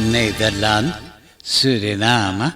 Nederland, Suriname,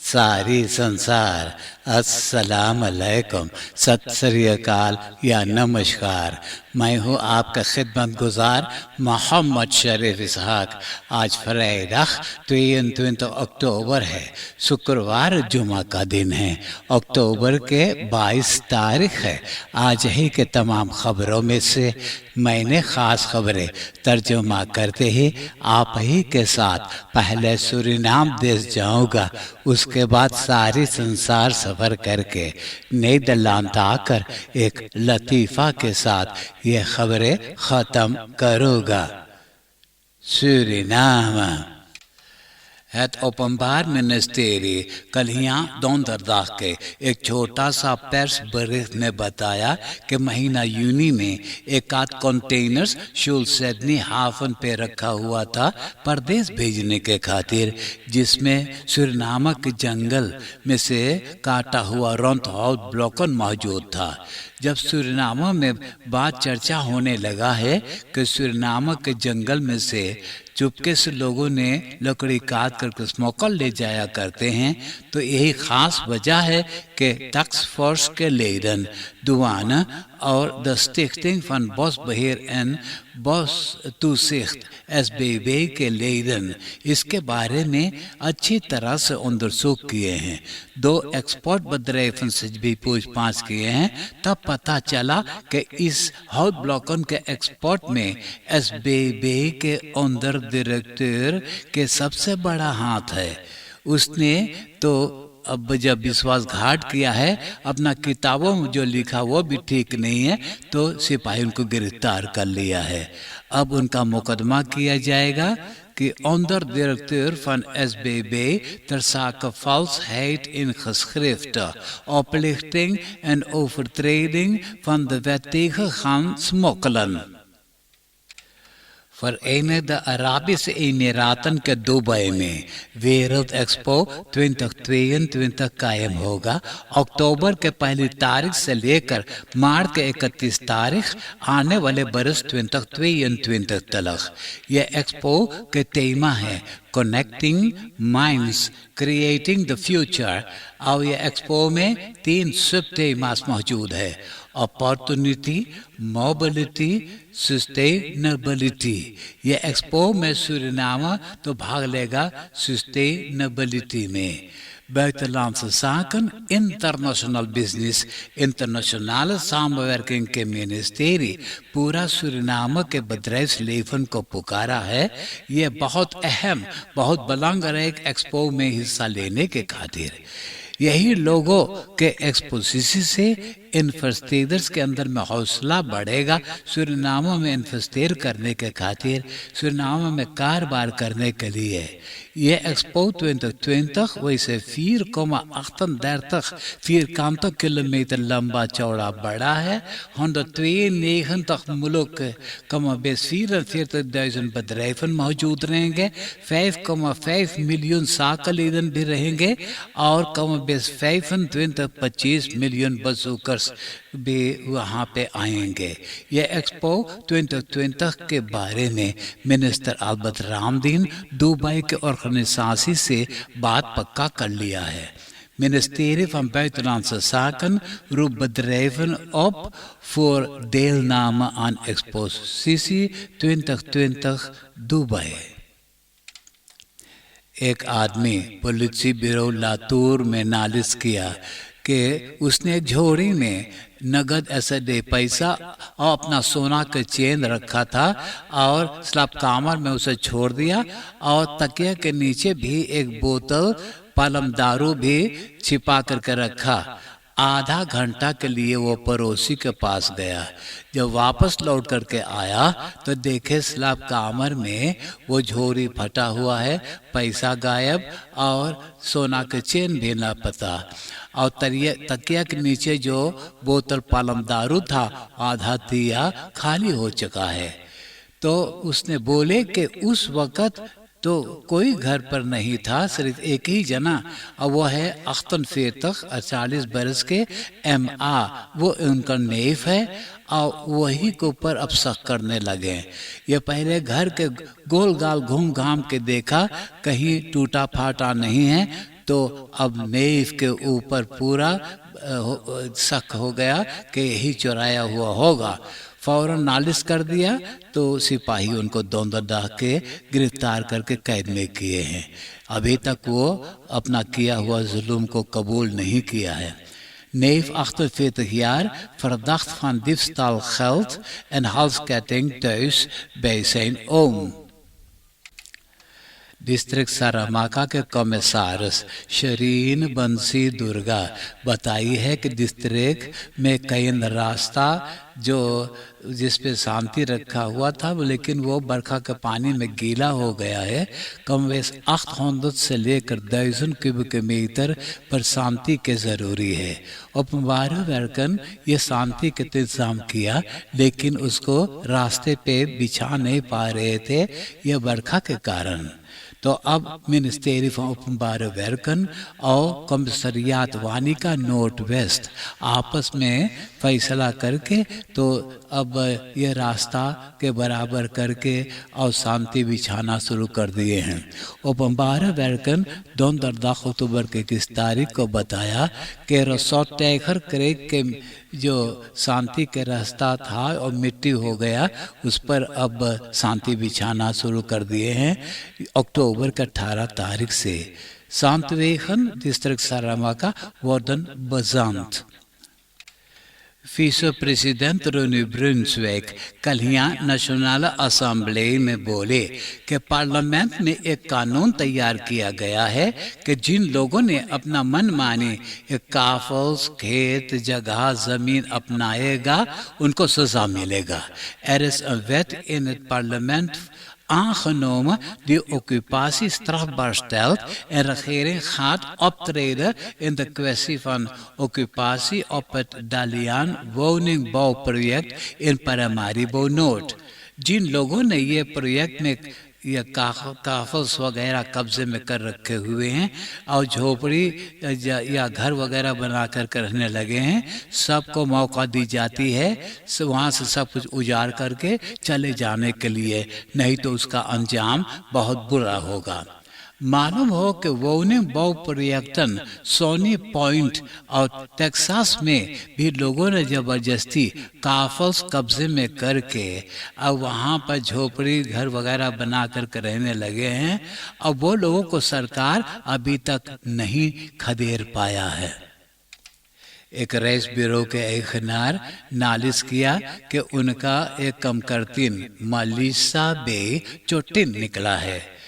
सारी संसार, अस्सलाम अलैकुम, सत श्री अकाल या नमस्कार। मैं हूँ आपका खिदमत गुजार मोहम्मद शरीफ इसहाक। आज फ्राइडे 23 अक्टूबर है, शुक्रवार जुमा का दिन है। अक्टूबर के 22 तारीख है। आज ही के तमाम खबरों में से मैंने ख़ास खबरें तर्जुमा करते ही आप ही के साथ पहले सूरीनाम देश जाऊंगा, उसके बाद सारी संसार सफ़र करके नीदरलैंड आकर एक लतीफ़ा के साथ ये खबरें ख़त्म करूँगा। सूरीनाम। Het Openbaar Ministerie कल यहाँ donderdag के एक छोटा सा प्रेस बरिख ने बताया कि महीना यूनी में एक आध कंटेनर्स शुल सिडनी हाफन पे रखा हुआ था परदेश भेजने के खातिर, जिसमें सूरीनाम के जंगल में से काटा हुआ रॉन्थहाउस ब्लॉकन मौजूद था। जब सूरीनाम में बात चर्चा होने लगा है कि सूरीनाम के जंगल में से चुपके से लोगों ने लकड़ी काट कर स्मोकल ले जाया करते हैं, तो यही खास वजह है कि टास्क फोर्स के लीडर दुआना और द स्टिchting van Bosbeheer en Bostoezicht SBB के लीडर इसके बारे में अच्छी तरह से अंदरसूख किए हैं। दो एक्सपोर्ट बदरेफन से भी पूछताछ किए हैं, तब पता चला कि इस हाउस ब्लॉकन के एक्सपोर्ट में SBB के अंदर डायरेक्टर के सबसे बड़ा हाथ है। उसने तो अब जब विश्वासघात किया है, अपना किताबों में जो लिखा वो भी ठीक नहीं है, तो सिपाही उनको गिरफ्तार कर लिया है। अब उनका मुकदमा किया जाएगा कि onder directeur van SBB ter zake valsheid in geschriften, oplichting en overtreding van de wet tegen gaan smokkelen। Verenigde Arabische Emiraten के दुबई में वर्ल्ड एक्सपो 2022 कायम होगा। अक्टूबर के पहली तारीख से लेकर मार्च के 31 तारीख आने वाले बरस 2022 तक यह एक्सपो के तेमा है connecting minds creating the future. और यह एक्सपो में 3 सब तेमास मौजूद है: अपॉर्चुनिटी, मोबिलिटी, सस्टेनेबिलिटी। ये एक्सपो में सूरीनाम तो भाग लेगा सस्टेनेबिलिटी में। Buitenlandse zaken, international business, internationale samenwerking के मिनिस्ट्री पूरा सूरीनाम के bedrijfsleven को पुकारा है। ये बहुत अहम, बहुत बेलंगरेक एक्सपो में हिस्सा लेने के खातिर। यही लोगों के एक्सपोजिशन से इन्वेस्टर्स के अंदर में हौसला बढ़ेगा सूरीनाम में इन्वेस्टर करने के खातिर, सूरीनाम में कारोबार करने के लिए। ये एक्सपो 2020 वैसे 4,38 vierkante किलोमीटर लंबा चौड़ा बड़ा है। 192 मुल्क कम बेस 44,000 bedrijven मौजूद रहेंगे। 5,5 मिलियन zakenlieden भी रहेंगे और कम बेस 25 मिलियन bezoekers भी वहाँ पे आएंगे। ये एक्सपो 2020 के बारे में मिनिस्टर अल्बर्ट रामदीन दुबई के ऑर्गेनाइजेशन से बात पक्का कर लिया है। Ministerie van Buitenlandse Zaken roept bedrijven op voor deelname aan Expositie 2020 Dubai. एक आदमी पुलिस ब्यूरो लातूर में नालिश किया कि उसने झोरी में नगद ऐसे पैसा और अपना सोना का चेन रखा था और स्लैब कमर में उसे छोड़ दिया और तकिया के नीचे भी एक बोतल पालम दारू भी छिपा करके रखा। आधा घंटा के लिए वो पड़ोसी के पास गया। जब वापस लौट करके आया तो देखे स्लैब कमर में वो झोरी फटा हुआ है, पैसा गायब और सोना के चेन भी ना पता। और तकिया के नीचे जो बोतल पालम दारू था, आधा दिया खाली हो चुका है। तो उसने बोले कि उस वक़्त तो कोई घर पर नहीं था, सिर्फ एक ही जना, और वो है अख्तन फेतख 48 बरस के वो उनका नेफ है, और वही के ऊपर अब शक करने लगे। ये पहले घर के गोल गाल घूम घाम के देखा, कहीं टूटा फाटा नहीं है, तो अब नेफ के ऊपर पूरा शक हो गया कि यही चुराया हुआ होगा। फौरन नालिश कर दिया, तो सिपाही उनको दौंदर के गिरफ्तार करके कैद में किए हैं। अभी तक वो अपना किया हुआ जुल्म को कबूल नहीं किया है। Neef 48 jaar, verdacht van diefstal geld en halsketting thuis bij zijn oom. District Saramacca के कमिश्नर शरीन बंसी दुर्गा बताई है कि डिस्ट्रिक्ट में कई रास्ता जो जिस पे शांति रखा हुआ था, लेकिन वो बरखा के पानी में गीला हो गया है। कम वेश 800 से लेकर 1000 क्यूबिक मीटर पर शांति के ज़रूरी है। उपमारू वर्कन ये शांति के इंतजाम किया, लेकिन उसको रास्ते पे बिछा नहीं पा रहे थे यह बरखा के कारण। तो अब मिनिस्ट्री ऑफ ओपनबार वर्कन और कमिश्नरियात वानिका नॉर्थ वेस्ट आपस में फैसला करके तो अब ये रास्ता के बराबर करके और शांति बिछाना शुरू कर दिए हैं। ओपनबार वर्कन 2 अक्टूबर के 21 तारीख को बताया कि रसोट टैखर क्रेक के जो शांति के रास्ता था और मिट्टी हो गया, उस पर अब शांति बिछाना शुरू कर दिए हैं अक्टूबर के 18 तारीख से। शांतवेखन डिस्ट्रिक्ट सारामाका वार्डन बजांत विश्व-प्रेसिडेंट रोनी ब्रुन्सविक कल यहाँ नेशनल असेंबली में बोले कि पार्लियामेंट में एक कानून तैयार किया गया है कि जिन लोगों ने अपना मन माने काफल्स खेत जगह जमीन अपनाएगा उनको सजा मिलेगा। Er is een wet in het parlement aangenomen die occupatie strafbaar stelt en de regering gaat optreden in de kwestie van occupatie op het Dalian woningbouwproject in Paramaribo Noord। जिन लोगों ने ये प्रोजेक्ट में या काफल्स वगैरह कब्जे में कर रखे हुए हैं और झोपड़ी या घर वगैरह बना कर रहने लगे हैं, सबको मौका दी जाती है वहाँ से सब कुछ उजाड़ करके चले जाने के लिए, नहीं तो उसका अंजाम बहुत बुरा होगा। मालूम हो कि वोनिंगबाउ पर्यटन सोनी पॉइंट और टेक्सास में भी लोगों ने जबरदस्ती काफल्स कब्जे में करके अब वहाँ पर झोपड़ी घर वगैरह बना कर रहने लगे हैं, और वो लोगों को सरकार अभी तक नहीं खदेड़ पाया है। एक रेस ब्यूरो के इंजीनियर नालिश किया कि उनका एक कमकर्तिन मलिसा बे चोटिन निकला है,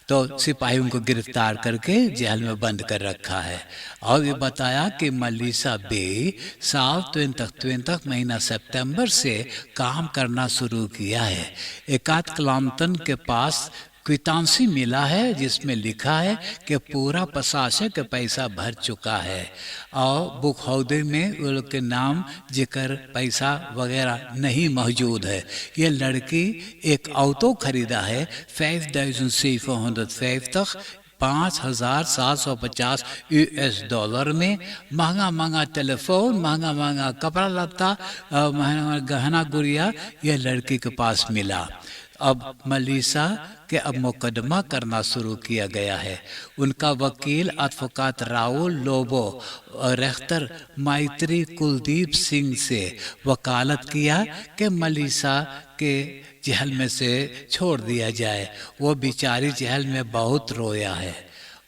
तो सिपाही उनको गिरफ्तार करके जेल में बंद कर रखा है। और ये बताया कि मलिसा बे साल 2020 महीना सितंबर से काम करना शुरू किया है। एकाध क्लांतन के पास क्वितांसी मिला है जिसमें लिखा है कि पूरा प्रशासन का पैसा भर चुका है, और बुक हौदे में वो लोग के नाम जिक्र पैसा वगैरह नहीं मौजूद है। ये लड़की एक ऑटो खरीदा है 5750 $5,750 US में, महंगा महंगा टेलीफोन, महंगा महंगा कपड़ा लत्ता, महंगा गहना गुड़िया ये लड़की के पास मिला। अब मलिसा के अब मुकदमा करना शुरू किया गया है। उनका वकील एडवोकेट राहुल लोबो और रेख्तर मैत्री कुलदीप सिंह से वकालत किया कि मलिसा के जेल में से छोड़ दिया जाए, वो बेचारी जेल में बहुत रोया है।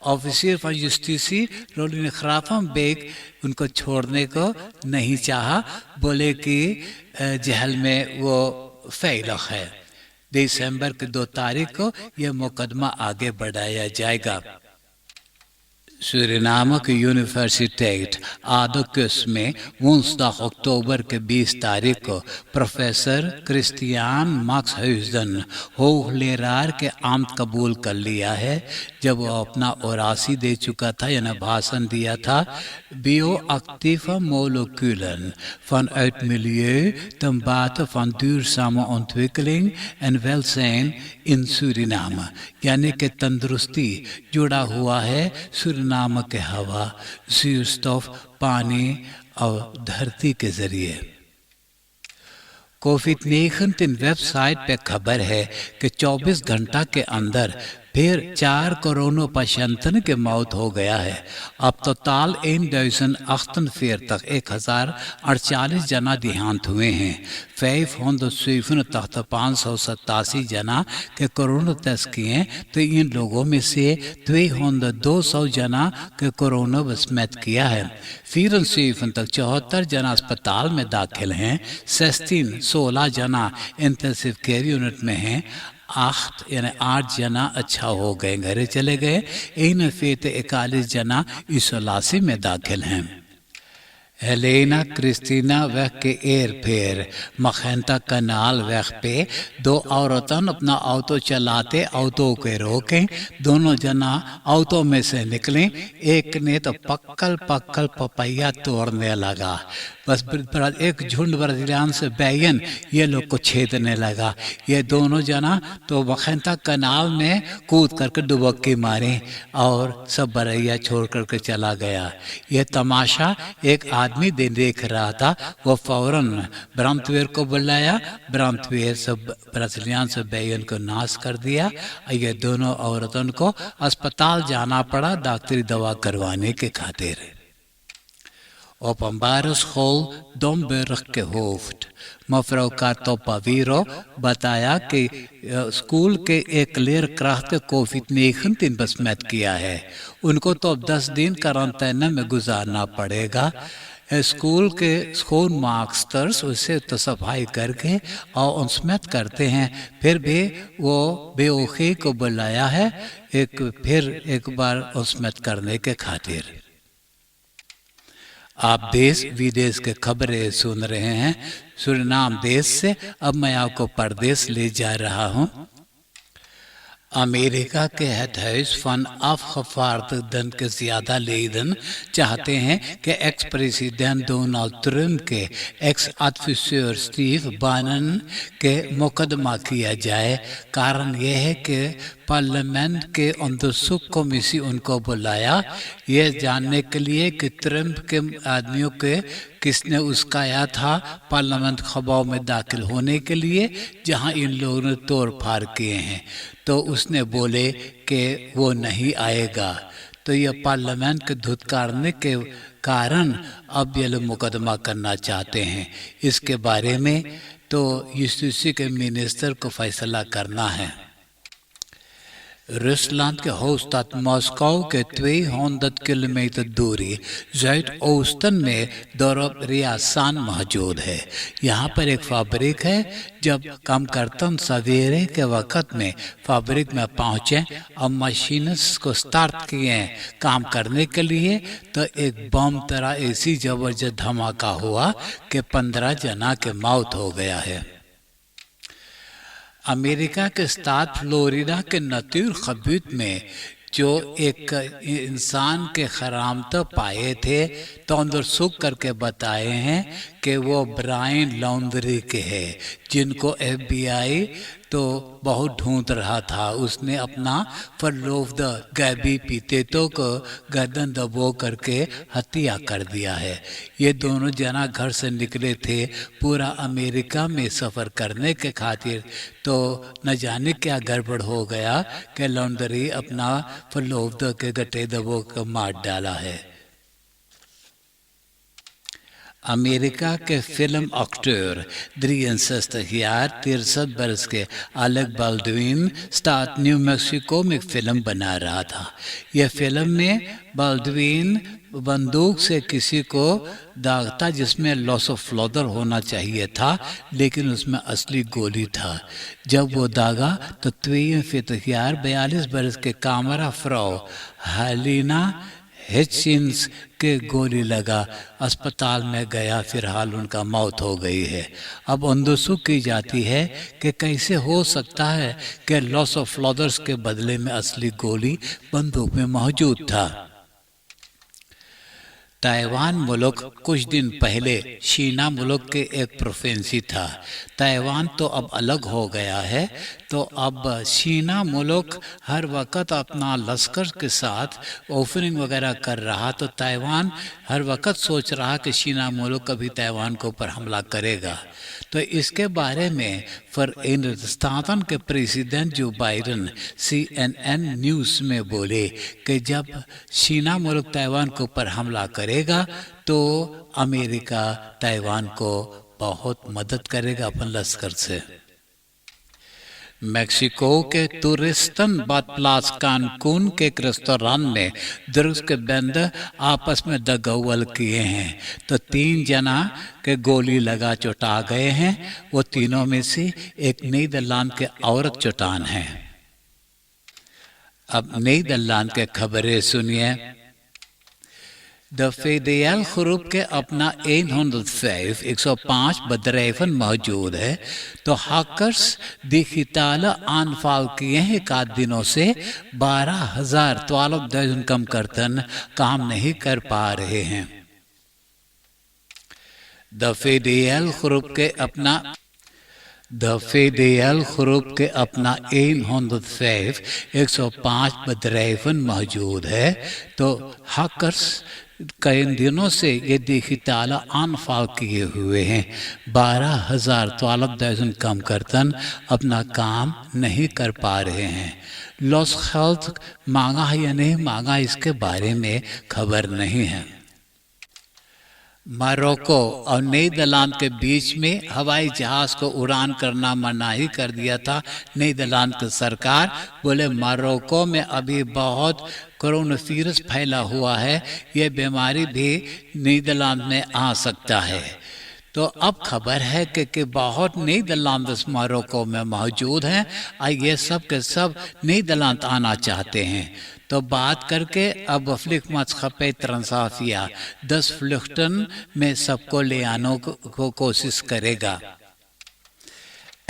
ऑफिसर फॉर जस्टिसी रोलिन खराफम बेग उनको छोड़ने को नहीं चाहा, बोले कि जेल में वो फेल है। दिसंबर के 2 तारीख को यह मुकदमा आगे बढ़ाया जाएगा। Suriname Universiteit Aardekus में woensdag oktober के 20 तारीख को प्रोफेसर क्रिस्टियान मैक्स हुइजन होगलेरार के आमद कबूल कर लिया है। जब वो अपना ओरासी दे चुका था यानी भाषण दिया था bioactieve moleculen vanuit milieu ten bate van duurzame ontwikkeling en welzijn in Suriname, यानी कि तंदुरुस्ती जुड़ा हुआ है सूरीनाम के हवा, ज़ुरस्टॉफ, पानी और धरती के जरिए। कोविड-19 वेबसाइट पे खबर है कि 24 घंटा के अंदर फिर 4 कोरोना पेशेंटन की मौत हो गया है। अब टोटल 1048 जना देहांत हुए हैं। 587 जना के कोरोना टेस्ट किए तो इन लोगों में से 200 जना के कोरोना बसमत किया है। 74 जना अस्पताल में दाखिल हैं। 16 जना इंटेंसिव केयर यूनिट में हैं। 8 जना अच्छा हो गए, घरे चले गए। 41 जना इसोलासी में दाखिल हैं। हेलेना क्रिस्टीना weg के एयरफेयर मखैंता कनाल weg पे 2 औरतन अपना ऑटो चलाते ऑटो के रोकें। दोनों जना ऑटो में से निकले। एक ने तो पक्कल पपैया तोड़ने लगा। बस एक झुंड ब्राजीलियन से बैगन ये लोग को छेदने लगा। ये दोनों जना तो मखैंता कनाल में कूद करके डुबक्की मारे और सब बरैया छोड़ करके चला गया। ये तमाशा एक आदमी देख रहा था। वो फौरन ब्रांतवेयर को बुलाया। ब्रांतवेयर सब ब्राजीलियन से बैगन को नाश कर दिया। ये दोनों औरतों को अस्पताल जाना पड़ा डॉक्टरी दवा करवाने के खातिर। Openbare school Domburg के होफ्ट मफ्रौ कार्तोपावीरो बताया कि स्कूल के एक लेयरक्राफ्ट कोविड-19 बसमत किया है। उनको तो 10 दिन क्वारंटाइन में गुजारना पड़ेगा। स्कूल के स्कूल मास्टर्स उसे तो सफाई करके और उन्समत करते हैं। फिर भी वो बेओखी को बुलाया है फिर एक बार उन्समत करने के खातिर। आप देश विदेश के खबरें सुन रहे हैं सूरीनाम देश से। अब मैं आपको परदेश ले जा रहा हूँ। अमेरिका के हेडहुis van afgevaardigden के ज़्यादा लेदन चाहते हैं कि एक्स प्रेसिडेंट डोनाल्ड ट्रंप के एक्स एडवाइजर स्टीव बानन के मुकदमा किया जाए। कारण यह है कि पार्लियामेंट के अंदरसूख कमेटी उनको बुलाया यह जानने के लिए कि ट्रंप के आदमियों के किसने उस्काया था पार्लियामेंट खबाव में दाखिल होने के लिए, जहां इन लोगों ने तोड़ फाड़ किए हैं। तो उसने बोले कि वो नहीं आएगा। तो यह पार्लियामेंट के धुतकारने के कारण अब ये लोग मुकदमा करना चाहते हैं। इसके बारे में तो यूसीसी के मिनिस्टर को फैसला करना है। रूसलैंड के होस्टस्टाड मॉस्को के 200 किलोमीटर दूरी ज़ुइद-ओस्टन में दोरब रियासान मौजूद है। यहाँ पर एक फैब्रिक है। जब काम करतन सवेरे के वक्त में फैब्रिक में पहुँचे और मशीन को स्टार्ट किए काम करने के लिए, तो एक बम तरह ऐसी जबरदस्त धमाका हुआ कि 15 जना के मौत हो गया है। अमेरिका के स्टाट फ्लोरिडा के नतूर खबूत में जो एक इंसान के खरामत पाए थे तो अंदर सुख करके बताए हैं कि वो ब्रायन लॉन्ड्री के हैं, जिनको FBI तो बहुत ढूंढ रहा था। उसने अपना फरलोफ्द गैबी पीतेतो को गर्दन दबो करके हत्या कर दिया है। ये दोनों जना घर से निकले थे पूरा अमेरिका में सफ़र करने के खातिर। तो न जाने क्या गड़बड़ हो गया कि लॉन्ड्री अपना फरलोफ्द के गटे दबो को मार डाला है। अमेरिका के फिल्म एक्टर 63 यार 63 बरस के Alec Baldwin start new Mexico में फिल्म बना रहा था। यह फिल्म में बाल्डविन बंदूक से किसी को दागता जिसमें लॉस ऑफ फ्लोदर होना चाहिए था, लेकिन उसमें असली गोली था। जब वो दागा तो 42 बरस के कामरा फ्राउ हेलिना हिचिंस के गोली लगा, अस्पताल में गया, फिलहाल उनका मौत हो गई है। अब अंदोसुक की जाती है कि कैसे हो सकता है कि लॉस ऑफ फ्लॉदर्स के बदले में असली गोली बंदूक में मौजूद था। ताइवान मुल्क कुछ दिन पहले चीना मुल्क के एक प्रोविंसी था। ताइवान तो अब अलग हो गया है, तो अब चीना मुल्क हर वक्त अपना लश्कर के साथ ओपनिंग वगैरह कर रहा, तो ताइवान हर वक्त सोच रहा कि चीना मुल्क कभी ताइवान के ऊपर हमला करेगा। तो इसके बारे में फिर हिंदुस्तान के president Joe Biden CNN news में बोले कि जब चीना मुल्क ताइवान के ऊपर हमला करेगा तो अमेरिका ताइवान को बहुत मदद करेगा अपन लश्कर से। मेक्सिको के टूरिस्टन प्लास कानकून के एक रेस्तोरां में ड्रग्स के बंद आपस में दगौवल किए हैं, तो 3 जना के गोली लगा चुटा गए हैं। वो तीनों में से एक नीदरलैंड के औरत चुटान है। अब नीदरलैंड के खबरें सुनिए। De Federal ग्रुप के अपना 105 bedrijven मौजूद है, तो हैकर्स डिजिटल अनफॉल किए हैं। एक आध दिनों से 12,000 कम करतन काम नहीं कर पा रहे हैं। द फेडरल ग्रुप के अपना 105 bedrijven मौजूद है, तो हैकर्स कई दिनों से ये डिजिटल अनफॉल किए हुए हैं। 12,000 कम करतन अपना काम नहीं कर पा रहे हैं। लॉस हेल्थ मांगा है या नहीं मांगा, इसके बारे में खबर नहीं है। मोरक्को और नीदरलैंड के बीच में हवाई जहाज को उड़ान करना मनाही कर दिया था नीदरलैंड की सरकार। बोले मोरक्को में अभी बहुत कोरोना वायरस फैला हुआ है, ये बीमारी भी नीदरलैंड में आ सकता है। तो अब खबर है कि बहुत नीदरलैंड मोरक्को में मौजूद हैं और ये सब के सब नीदरलैंड आना चाहते हैं। तो बात करके अब फ्लिकमात्सखपे ट्रांसाफिया 10 फ्लुख्टन में सबको ले आने को कोशिश करेगा।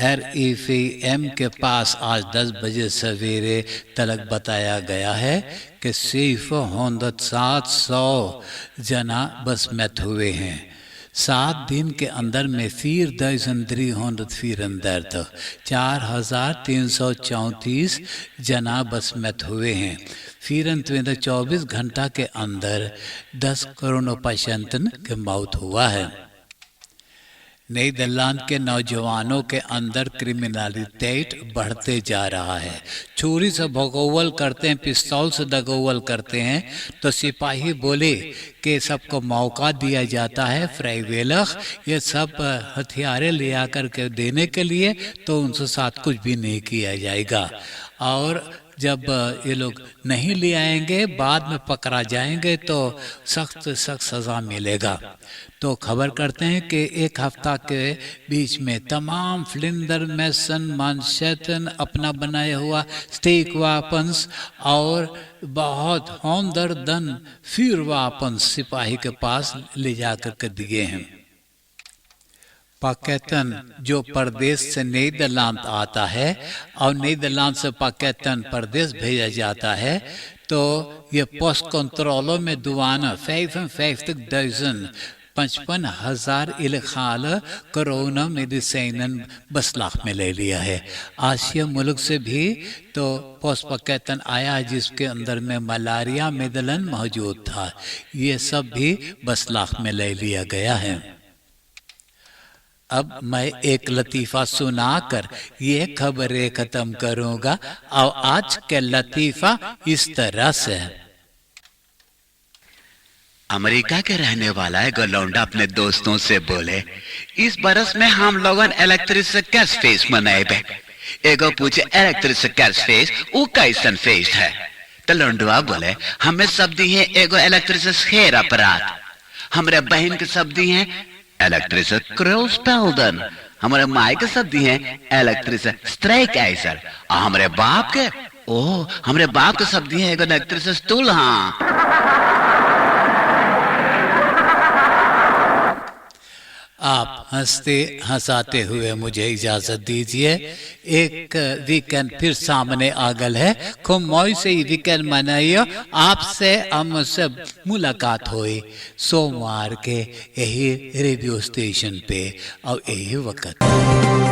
RFM के पास आज 10 बजे सवेरे तलक बताया गया है कि सिर्फ 700 जना बस मृत हुए हैं। 7 दिन के अंदर में 4,334 4,334 जना बस मृत हुए हैं। 24 घंटा के अंदर 10 कोरोना पेशेंट की मौत हुआ है। नीदरलैंड के नौजवानों के अंदर क्रिमिनलिटेट बढ़ते जा रहा है। छुरी से भगोवल करते हैं, पिस्तौल से दगोवल करते हैं, तो सिपाही बोले कि सबको मौका दिया जाता है फ्राइवेलख ये सब हथियारें ले आकर के देने के लिए, तो उनसे साथ कुछ भी नहीं किया जाएगा। और जब ये लोग नहीं ले आएंगे, बाद में पकड़ा जाएंगे, तो सख्त सख्त सज़ा मिलेगा। तो खबर करते हैं कि एक हफ्ता के बीच में तमाम फ्लिंडर मैसन मानशेतन अपना बनाया हुआ स्टेक वापन्स और बहुत होंदरदन फिर वापन्स सिपाही के पास ले जाकर के दिए हैं। पाकिस्तान जो प्रदेश से नीदरलैंड आता है और नीदरलैंड से पाकिस्तान प्रदेश भेजा जाता है, तो ये पोस्ट कंट्रोलों में दुआना 55,000 इलाखाल कोरोना मेडिसिन बसलाख में ले लिया है। आसिया मुल्क से भी तो पोस्ट पाकिस्तान आया जिसके अंदर में मलेरिया मेदलन मौजूद था, ये सब भी बसलाख में ले लिया गया है। अब मैं एक लतीफ़ा सुनाकर ये खबरें ख़त्म करूँगा और आज के लतीफ़ा इस तरह से है। अमेरिका के रहने वाला है गोलौंडा अपने दोस्तों से बोले, इस बरस में हम लोगन इलेक्ट्रिक कैश फेस मनाएबे। एगो पूछे इलेक्ट्रिक कैश फेस वो कैसन फेस है? तो लौंडुआ बोले, हमें सब दी है एगो इलेक्ट्रिक खेर अपराध, हमारे बहन के सब दी है इलेक्ट्रिक क्रोस पेल्डन, हमारे माई के सब दी है इलेक्ट्रिक स्ट्राइक आइसर, और हमारे बाप के हमारे बाप के सब दी है एगो इलेक्ट्रिक स्टूल। हाँ हंसते हंसाते हुए मुझे इजाजत दीजिए। एक वीकेंड फिर सामने आ गल है, खूब मौज से ही वीकेंड मनाइए। आपसे हमसे मुलाकात हुई सोमवार के यही रेडियो स्टेशन पे और यही वक्त।